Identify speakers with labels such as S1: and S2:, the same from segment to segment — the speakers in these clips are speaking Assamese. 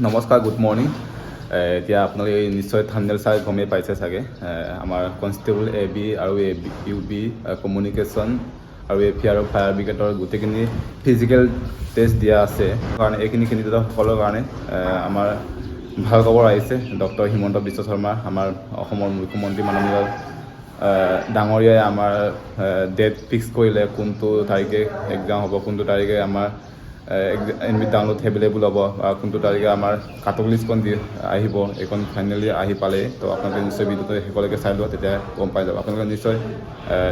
S1: নমস্কাৰ, গুড মৰ্ণিং। এতিয়া আপোনালোকে নিশ্চয় থাম্বনেইল চাই গমেই পাইছে চাগে। আমাৰ কনষ্টেবল এ বি আৰু ইউ বি কমিউনিকেশ্যন আৰু এপি আৰু ফায়াৰ ব্ৰিগেডৰ গোটেইখিনি ফিজিকেল টেষ্ট দিয়া আছে। কাৰণে এইখিনি সকলৰ কাৰণে আমাৰ ভাল খবৰ আহিছে। ডক্টৰ হিমন্ত বিশ্ব শৰ্মা, আমাৰ অসমৰ মুখ্যমন্ত্ৰী মাননীয় ডাঙৰীয়াই আমাৰ ডেট ফিক্স কৰিলে, কোনটো তাৰিখে এক্সাম হ'ব, কোনটো তাৰিখে আমাৰ এডমিট ডাউনলোড এভেইলেবল হ'ব, কোনটো তাৰিখে আমাৰ কাটঅফ লিষ্টখন আহিব। এইখন ফাইনেলি আহি পালেই। তো আপোনালোকে নিশ্চয় ভিডিঅ'টো শেষলৈকে চাই লোৱা, তেতিয়া গম পাই যাব। আপোনালোকে নিশ্চয়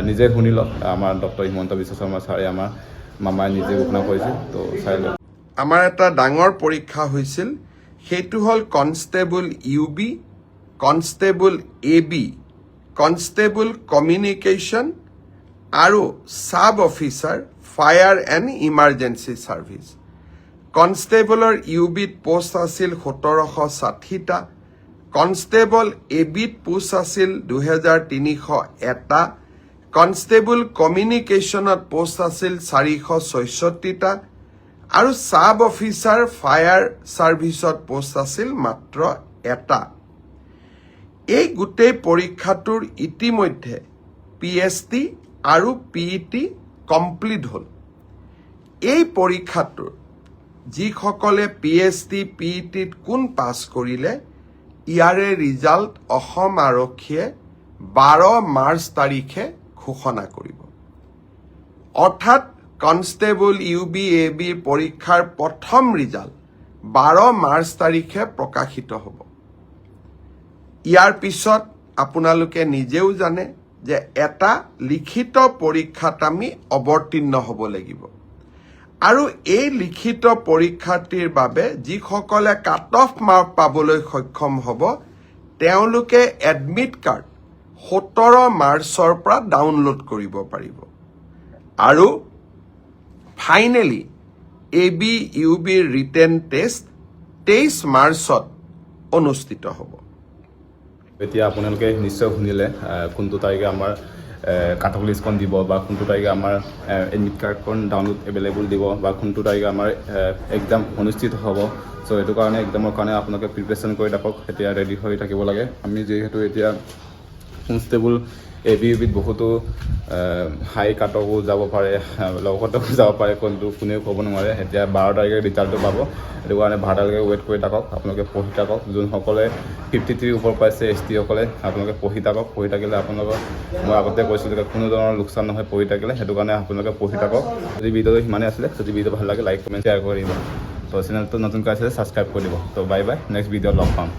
S1: নিজে শুনি লওক। আমাৰ ডক্টৰ হিমন্ত বিশ্ব শৰ্মা ছাৰে আমাৰ মামাই নিজে ঘোষণা কৰিছে, তো চাই লওক।
S2: আমাৰ এটা ডাঙৰ পৰীক্ষা হৈছিল, সেইটো হ'ল constable U B, constable A B, constable communication আৰু sub officer fire and emergency service. কনষ্টেবলৰ ইউ বিত পোষ্ট আছিল 1760টা, কনষ্টেবল এ বিত পোষ্ট আছিল 2301টা, কনষ্টেবল কমিউনিকেশ্যনত পোষ্ট আছিল 466টা আৰু ছাব অফিচাৰ ফায়াৰ ছাৰ্ভিচত পোষ্ট আছিল মাত্ৰ এটা। এই গোটেই পৰীক্ষাটোৰ ইতিমধ্যে PST আৰু PET কমপ্লিট হ'ল। এই পৰীক্ষাটোৰ যিসকলে PST PETত কোন পাছ কৰিলে, ইয়াৰে ৰিজাল্ট অসম আৰক্ষীয়ে 12 মাৰ্চ তাৰিখে ঘোষণা কৰিব। অৰ্থাৎ constable U B A B পৰীক্ষাৰ প্ৰথম ৰিজাল্ট 12 মাৰ্চ তাৰিখে প্ৰকাশিত হ'ব। ইয়াৰ পিছত আপোনালোকে নিজেও জানে যে এটা লিখিত পৰীক্ষাত আমি অৱতীৰ্ণ হ'ব লাগিব। আৰু এই লিখিত পৰীক্ষাটিৰ বাবে যিসকলে কাট অফ মাৰ্ক পাবলৈ সক্ষম হ'ব, তেওঁলোকে এডমিট কাৰ্ড 17 মাৰ্চৰ পৰা ডাউনলোড কৰিব পাৰিব। আৰু ফাইনেলি এ বি ইউ বিৰ ৰিটেন টেষ্ট 23 মাৰ্চত অনুষ্ঠিত হ'ব।
S1: এতিয়া আপোনালোকে নিশ্চয় শুনিলে, কোনটো তাৰিখে আমাৰ কাট অফ লিষ্টখন দিব, বা কোনটো তাৰিখে আমাৰ এডমিট কাৰ্ডখন ডাউনলোড এভেইলেবল দিব, বা কোনটো তাৰিখে আমাৰ এক্সাম অনুষ্ঠিত হ'ব। চ' সেইটো কাৰণে এক্সামৰ কাৰণে আপোনালোকে প্ৰিপেৰেশ্যন কৰি থাকক, এতিয়া ৰেডি হৈ থাকিব লাগে। আমি যিহেতু এতিয়া কনষ্টেবল এ বি ইউ বিত বহুতো হাই কাট অফো যাব পাৰে, ল' কাট অফো যাব পাৰে, কোনেও ক'ব নোৱাৰে। এতিয়া 12 তাৰিখে ৰিজাল্টটো পাব, সেইটো কাৰণে 12 তাৰিখে ৱেইট কৰি থাকক। আপোনালোকে পঢ়ি থাকক। যোনসকলে 53 ওপৰ পাইছে ST সকলে, আপোনালোকে পঢ়ি থাকক। পঢ়ি থাকিলে আপোনালোকৰ, মই আগতে কৈছিলোঁ যে কোনো ধৰণৰ লোকচান নহয় পঢ়ি থাকিলে, সেইটো কাৰণে আপোনালোকে পঢ়ি থাকক। যদি ভিডিঅ'টো সিমানেই আছিলে, যদি ভিডিঅ' ভাল লাগে লাইক কমেণ্ট শ্বেয়াৰ কৰি দিব। তো চেনেলটো নতুনকৈ আছিলে ছাবস্ক্ৰাইব কৰি দিব। তো বাই বাই, নেক্সট ভিডিঅ'ত লগ পাম।